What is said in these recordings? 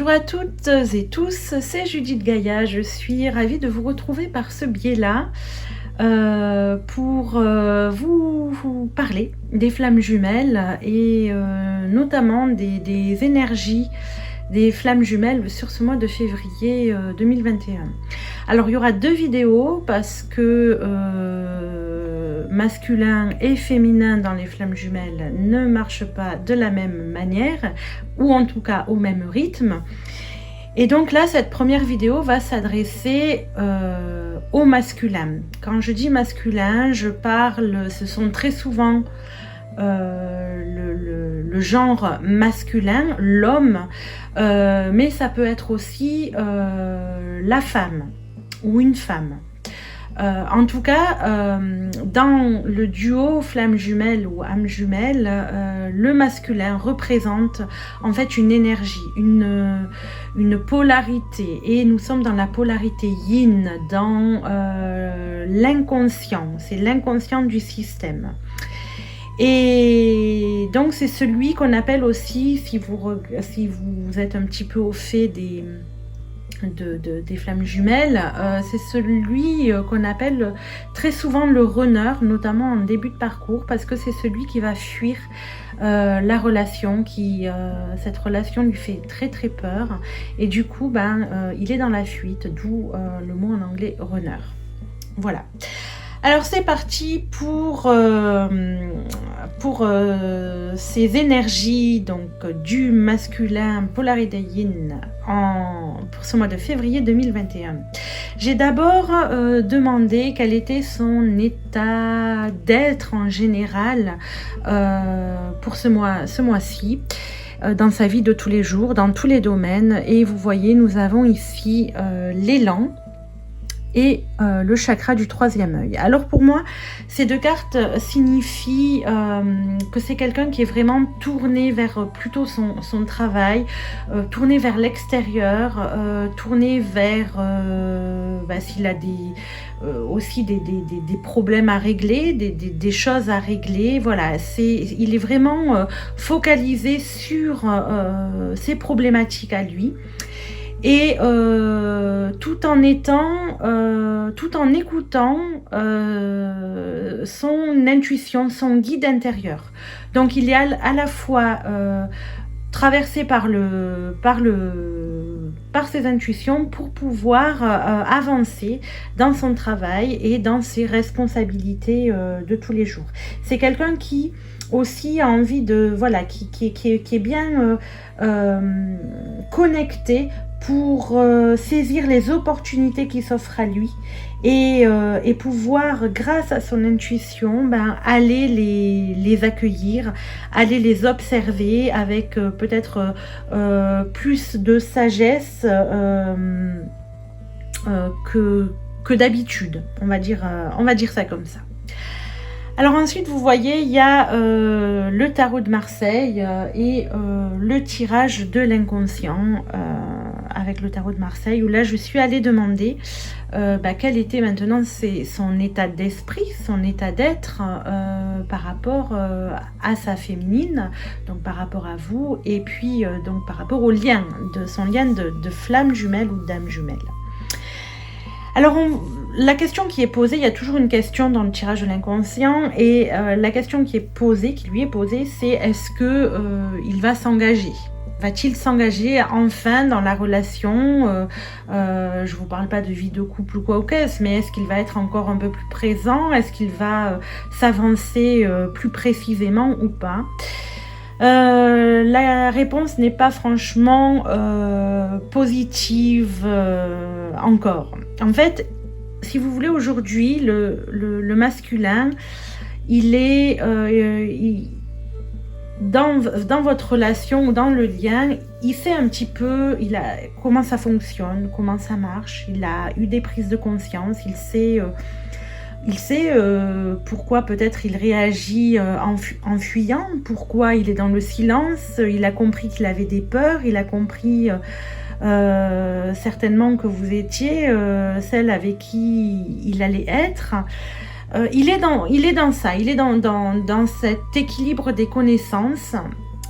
Bonjour à toutes et tous, c'est Judith Gaïa. Je suis ravie de vous retrouver par ce biais-là pour vous parler des flammes jumelles et notamment des énergies des flammes jumelles sur ce mois de février 2021. Alors il y aura deux vidéos parce que masculin et féminin dans les flammes jumelles ne marchent pas de la même manière ou en tout cas au même rythme. Et donc là, cette première vidéo va s'adresser au masculin. Quand je dis masculin, je parle, ce sont très souvent le genre masculin, l'homme, mais ça peut être aussi la femme ou une femme. En tout cas, dans le duo flamme jumelle ou âme jumelle, le masculin représente en fait une énergie, une polarité, et nous sommes dans la polarité yin, dans l'inconscient, c'est l'inconscient du système. Et donc c'est celui qu'on appelle aussi, si vous êtes un petit peu au fait des flammes jumelles, c'est celui qu'on appelle très souvent le runner, notamment en début de parcours, parce que c'est celui qui va fuir la relation, cette relation lui fait très très peur, et du coup il est dans la fuite, d'où le mot en anglais runner. Voilà. Alors c'est parti pour ces énergies donc du masculin polarité yin pour ce mois de février 2021. J'ai d'abord demandé quel était son état d'être en général pour ce mois-ci. Dans sa vie de tous les jours, dans tous les domaines, et vous voyez, nous avons ici l'élan et le chakra du troisième œil. Alors pour moi, ces deux cartes signifient que c'est quelqu'un qui est vraiment tourné vers plutôt son travail, tourné vers l'extérieur, tourné vers s'il a aussi des problèmes à régler, des choses à régler. Voilà, il est vraiment focalisé sur ses problématiques à lui. Et tout en écoutant son intuition, son guide intérieur. Donc il est à la fois traversé par ses intuitions pour pouvoir avancer dans son travail et dans ses responsabilités de tous les jours. C'est quelqu'un qui aussi a envie de, voilà, qui est bien connecté pour saisir les opportunités qui s'offrent à lui et pouvoir, grâce à son intuition, aller les accueillir, aller les observer avec peut-être plus de sagesse que d'habitude. On va dire ça comme ça. Alors ensuite, vous voyez, il y a le tarot de Marseille et le tirage de l'inconscient avec le tarot de Marseille, où là, je suis allée demander quel était maintenant son état d'esprit, son état d'être par rapport à sa féminine, donc par rapport à vous, et puis donc par rapport au lien, son lien de flamme jumelle ou d'âme jumelle. Alors, la question qui est posée, il y a toujours une question dans le tirage de l'inconscient, et la question qui lui est posée, c'est est-ce que il va s'engager ? Va-t-il s'engager enfin dans la relation ? Je vous parle pas de vie de couple ou quoi qu'est-ce, mais est-ce qu'il va être encore un peu plus présent ? Est-ce qu'il va s'avancer plus précisément ou pas ? La réponse n'est pas franchement positive encore. En fait, si vous voulez, aujourd'hui, le masculin, il est dans votre relation ou dans le lien, il sait un petit peu comment ça fonctionne, comment ça marche, il a eu des prises de conscience, il sait pourquoi peut-être il réagit en fuyant, pourquoi il est dans le silence, il a compris qu'il avait des peurs, il a compris certainement que vous étiez celle avec qui il allait être. Il est dans ça, il est dans cet équilibre des connaissances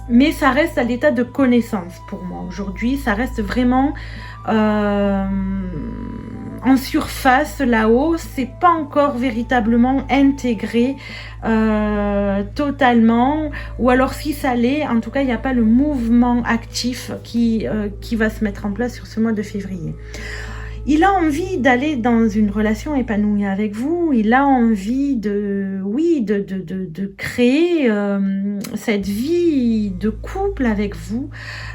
mais ça reste à l'état de connaissance pour moi aujourd'hui. Ça reste vraiment en surface là-haut. C'est pas encore véritablement intégré totalement, ou alors si ça l'est, en tout cas il n'y a pas le mouvement actif qui va se mettre en place sur ce mois de février. Il a envie d'aller dans une relation épanouie avec vous. Il a envie de créer cette vie de couple avec vous.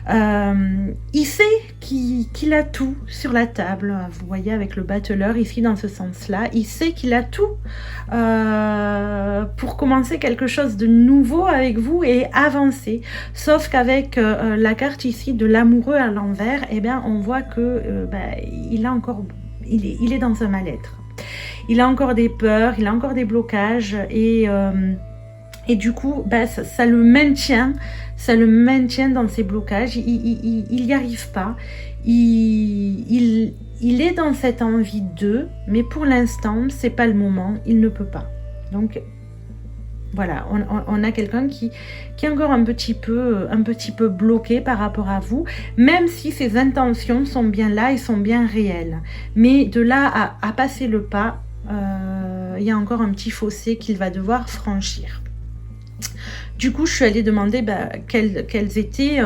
Il sait qu'il a tout sur la table. Vous voyez avec le battleur ici dans ce sens-là. Il sait qu'il a tout pour commencer quelque chose de nouveau avec vous et avancer. Sauf qu'avec la carte ici de l'amoureux à l'envers, eh bien, on voit que il est dans un mal-être. Il a encore des peurs, il a encore des blocages et du coup, ça le maintient dans ces blocages. Il n'y arrive pas. Il est dans cette envie d'eux, mais pour l'instant, c'est pas le moment. Il ne peut pas. Donc voilà, on a quelqu'un qui est encore un petit peu bloqué par rapport à vous, même si ses intentions sont bien là et sont bien réelles. Mais de là à passer le pas, il y a encore un petit fossé qu'il va devoir franchir. Du coup, je suis allée demander quels étaient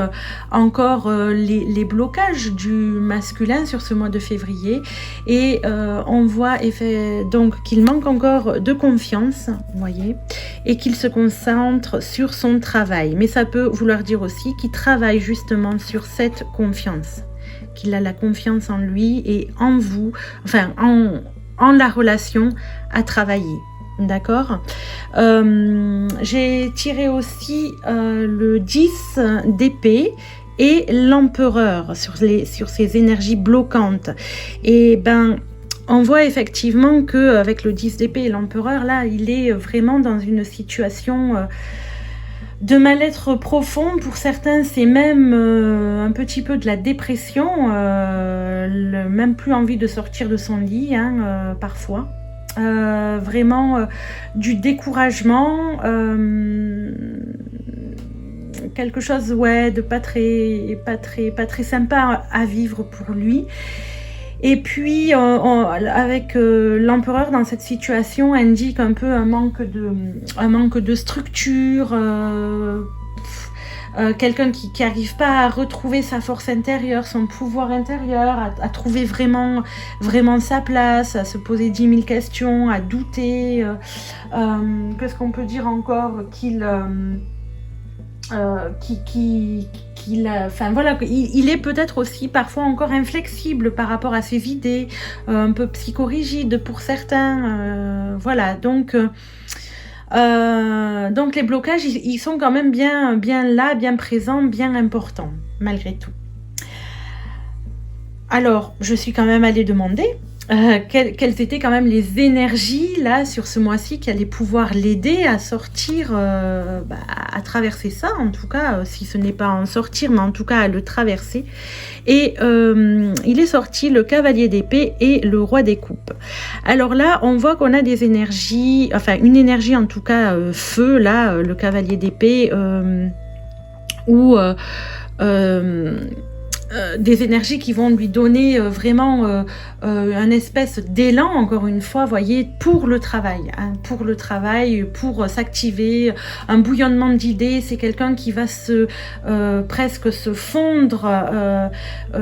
encore les blocages du masculin sur ce mois de février. Et on voit donc qu'il manque encore de confiance, vous voyez, et qu'il se concentre sur son travail. Mais ça peut vouloir dire aussi qu'il travaille justement sur cette confiance, qu'il a la confiance en lui et en vous, enfin en la relation à travailler. D'accord. J'ai tiré aussi le 10 d'épée et l'empereur sur ces énergies bloquantes. Et on voit effectivement que avec le 10 d'épée et l'empereur, là, il est vraiment dans une situation de mal-être profond. Pour certains, c'est même un petit peu de la dépression, même plus envie de sortir de son lit, parfois. Vraiment du découragement, quelque chose de pas très sympa à vivre pour lui. Et puis avec l'empereur dans cette situation indique un peu un manque de structure, quelqu'un qui n'arrive pas à retrouver sa force intérieure, son pouvoir intérieur, à trouver vraiment sa place, à se poser 10 000 questions, à douter. Qu'est-ce qu'on peut dire encore? Il est peut-être aussi parfois encore inflexible par rapport à ses idées, un peu psychorigide pour certains. Donc les blocages, ils sont quand même bien là, bien présents, bien importants, malgré tout. Alors, je suis quand même allée demander quelles étaient quand même les énergies là sur ce mois-ci qui allaient pouvoir l'aider à sortir, à traverser ça, en tout cas, si ce n'est pas en sortir, mais en tout cas à le traverser. Et il est sorti le cavalier d'épée et le roi des coupes. Alors là, on voit qu'on a des énergies, enfin une énergie en tout cas feu, là, le cavalier d'épée, ou des énergies qui vont lui donner vraiment un espèce d'élan, encore une fois, voyez, pour le travail, pour s'activer, un bouillonnement d'idées. C'est quelqu'un qui va presque se fondre,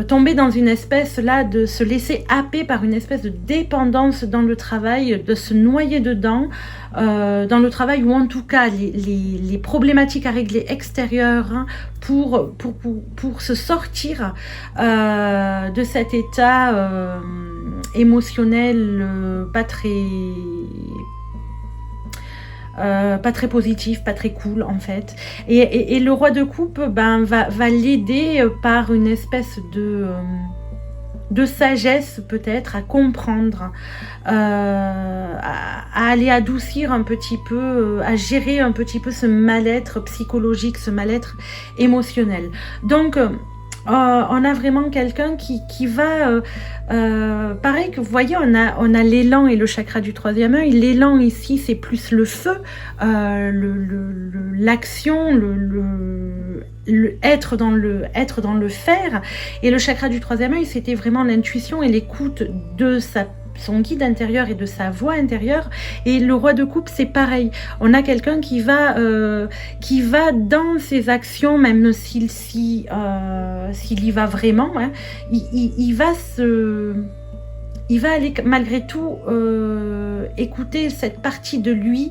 tomber dans une espèce là de se laisser happer par une espèce de dépendance dans le travail, de se noyer dedans dans le travail, ou en tout cas les problématiques à régler extérieures, pour se sortir de cet état émotionnel pas très positif, pas très cool en fait. Et le roi de coupe va l'aider par une espèce de sagesse, peut-être, à comprendre, à aller adoucir un petit peu, à gérer un petit peu ce mal-être psychologique, ce mal-être émotionnel. Donc on a vraiment quelqu'un qui va pareil que vous voyez, on a l'élan et le chakra du troisième œil. L'élan ici, c'est plus le feu, l'action, être dans le faire. Et le chakra du troisième œil, c'était vraiment l'intuition et l'écoute de son guide intérieur et de sa voix intérieure. Et le roi de coupe, c'est pareil. On a quelqu'un qui va dans ses actions, même s'il y va vraiment, hein, il va aller malgré tout écouter cette partie de lui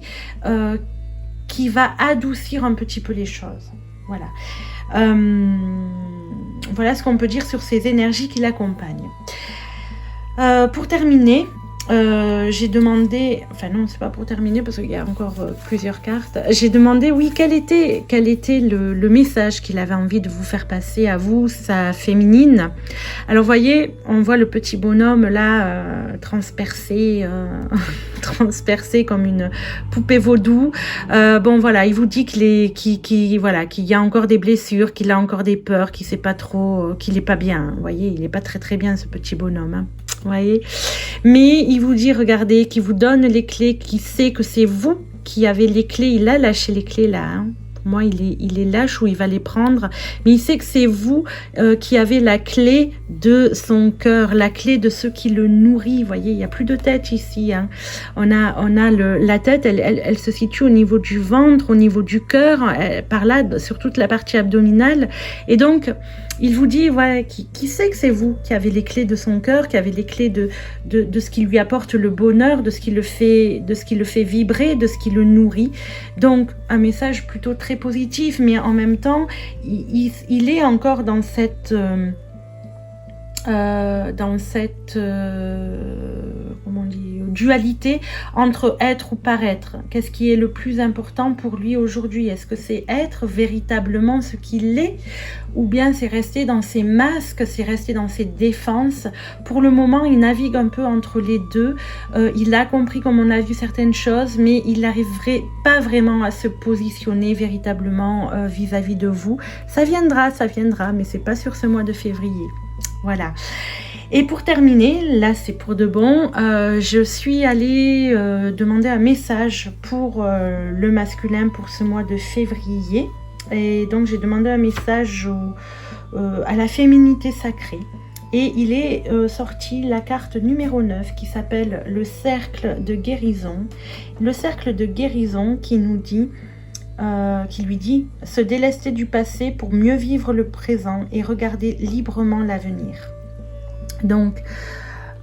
qui va adoucir un petit peu les choses. Voilà. Voilà ce qu'on peut dire sur ces énergies qui l'accompagnent. Pour terminer, j'ai demandé, enfin non, c'est pas pour terminer parce qu'il y a encore plusieurs cartes. J'ai demandé, oui, quel était le message qu'il avait envie de vous faire passer à vous, sa féminine. Alors, vous voyez, on voit le petit bonhomme là, transpercé comme une poupée vaudou. Bon, voilà, il vous dit qu'il y a encore des blessures, qu'il a encore des peurs, qu'il sait pas trop, qu'il est pas bien. Vous voyez, il est pas très très bien ce petit bonhomme, hein. Voyez, mais il vous dit, regardez, qu'il vous donne les clés, qu'il sait que c'est vous qui avez les clés. Il a lâché les clés là, hein. Pour moi, il est lâche où il va les prendre, mais il sait que c'est vous qui avez la clé de son cœur, la clé de ce qui le nourrit. Vous voyez, il n'y a plus de tête ici, hein. On a la tête, elle se situe au niveau du ventre, au niveau du cœur, par là, sur toute la partie abdominale. Et donc, il vous dit, voilà, qui sait que c'est vous qui avez les clés de son cœur, qui avez les clés de ce qui lui apporte le bonheur, de ce qui le fait vibrer, de ce qui le nourrit. Donc, un message plutôt très positif, mais en même temps, il est encore dans cette comment on dit, dualité entre être ou paraître. Qu'est-ce qui est le plus important pour lui aujourd'hui? Est-ce que c'est être véritablement ce qu'il est, ou bien c'est rester dans ses masques, c'est rester dans ses défenses? Pour le moment, il navigue un peu entre les deux. Il a compris, comme on a vu, certaines choses, mais il n'arriverait pas vraiment à se positionner véritablement vis-à-vis de vous. Ça viendra, mais c'est pas sur ce mois de février. Voilà. Et pour terminer, là c'est pour de bon, je suis allée demander un message pour le masculin pour ce mois de février. Et donc j'ai demandé un message à la féminité sacrée. Et il est sorti la carte numéro 9 qui s'appelle le cercle de guérison. Le cercle de guérison qui nous dit, qui lui dit se délester du passé pour mieux vivre le présent et regarder librement l'avenir. Donc,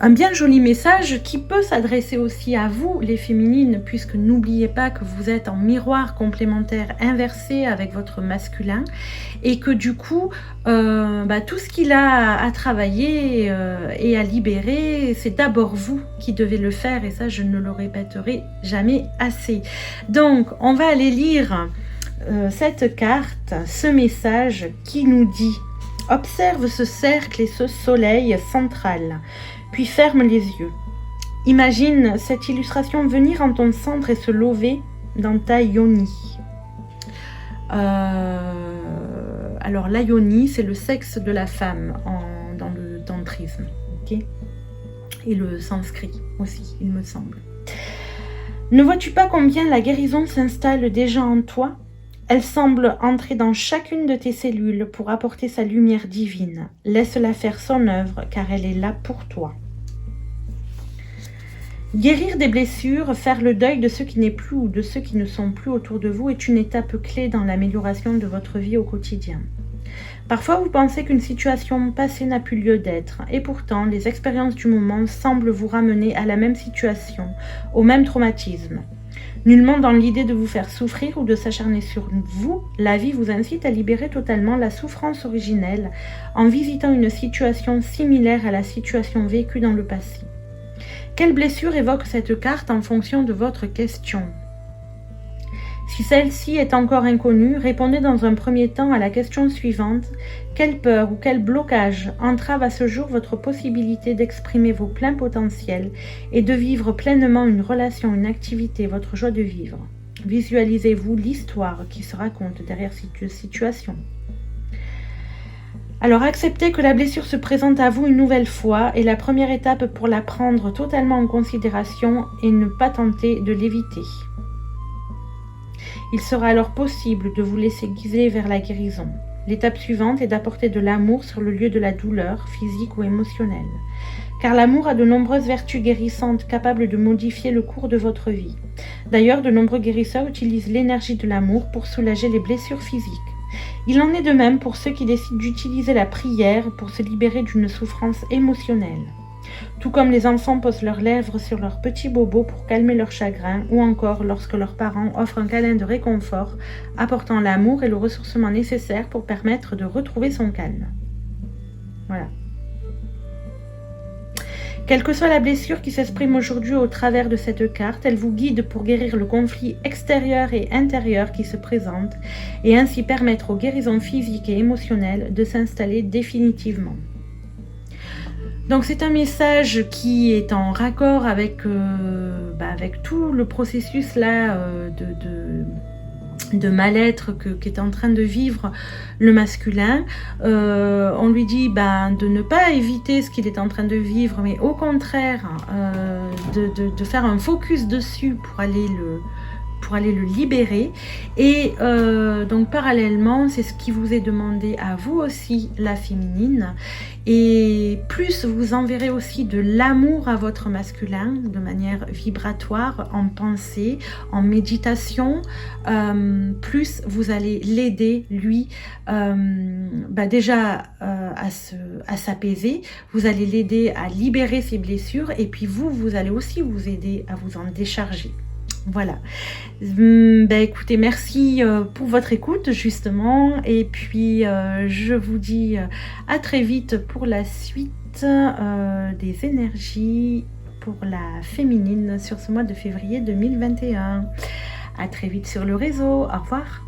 un bien joli message qui peut s'adresser aussi à vous, les féminines, puisque n'oubliez pas que vous êtes en miroir complémentaire inversé avec votre masculin et que du coup, tout ce qu'il a à travailler et à libérer, c'est d'abord vous qui devez le faire, et ça, je ne le répéterai jamais assez. Donc, on va aller lire cette carte, ce message qui nous dit « Observe ce cercle et ce soleil central ». Puis ferme les yeux. Imagine cette illustration venir en ton centre et se lever dans ta yoni. Alors la yoni, c'est le sexe de la femme dans le tantrisme. Okay, et le sanskrit aussi, il me semble. Ne vois-tu pas combien la guérison s'installe déjà en toi ? Elle semble entrer dans chacune de tes cellules pour apporter sa lumière divine. Laisse-la faire son œuvre, car elle est là pour toi. Guérir des blessures, faire le deuil de ceux qui n'est plus ou de ceux qui ne sont plus autour de vous est une étape clé dans l'amélioration de votre vie au quotidien. Parfois, vous pensez qu'une situation passée n'a plus lieu d'être, et pourtant, les expériences du moment semblent vous ramener à la même situation, au même traumatisme. Nullement dans l'idée de vous faire souffrir ou de s'acharner sur vous, la vie vous incite à libérer totalement la souffrance originelle en visitant une situation similaire à la situation vécue dans le passé. Quelle blessure évoque cette carte en fonction de votre question? Si celle-ci est encore inconnue, répondez dans un premier temps à la question suivante. Quelle peur ou quel blocage entrave à ce jour votre possibilité d'exprimer vos pleins potentiels et de vivre pleinement une relation, une activité, votre joie de vivre? Visualisez-vous l'histoire qui se raconte derrière cette situation. Alors, acceptez que la blessure se présente à vous une nouvelle fois et la première étape pour la prendre totalement en considération et ne pas tenter de l'éviter. Il sera alors possible de vous laisser guider vers la guérison. L'étape suivante est d'apporter de l'amour sur le lieu de la douleur, physique ou émotionnelle. Car l'amour a de nombreuses vertus guérissantes capables de modifier le cours de votre vie. D'ailleurs, de nombreux guérisseurs utilisent l'énergie de l'amour pour soulager les blessures physiques. Il en est de même pour ceux qui décident d'utiliser la prière pour se libérer d'une souffrance émotionnelle. Tout comme les enfants posent leurs lèvres sur leurs petits bobos pour calmer leur chagrin, ou encore lorsque leurs parents offrent un câlin de réconfort, apportant l'amour et le ressourcement nécessaire pour permettre de retrouver son calme. Voilà. Quelle que soit la blessure qui s'exprime aujourd'hui au travers de cette carte, elle vous guide pour guérir le conflit extérieur et intérieur qui se présente et ainsi permettre aux guérisons physiques et émotionnelles de s'installer définitivement. Donc c'est un message qui est en raccord avec tout le processus là de mal-être qu'est en train de vivre le masculin. On lui dit de ne pas éviter ce qu'il est en train de vivre, mais au contraire de faire un focus dessus pour aller le libérer. Et donc parallèlement, c'est ce qui vous est demandé à vous aussi, la féminine. Et plus vous enverrez aussi de l'amour à votre masculin de manière vibratoire, en pensée, en méditation, plus vous allez l'aider, lui, déjà à s'apaiser, vous allez l'aider à libérer ses blessures, et puis vous allez aussi vous aider à vous en décharger. Voilà. Écoutez, merci pour votre écoute justement, et puis je vous dis à très vite pour la suite des énergies pour la féminine sur ce mois de février 2021. À très vite sur le réseau. Au revoir.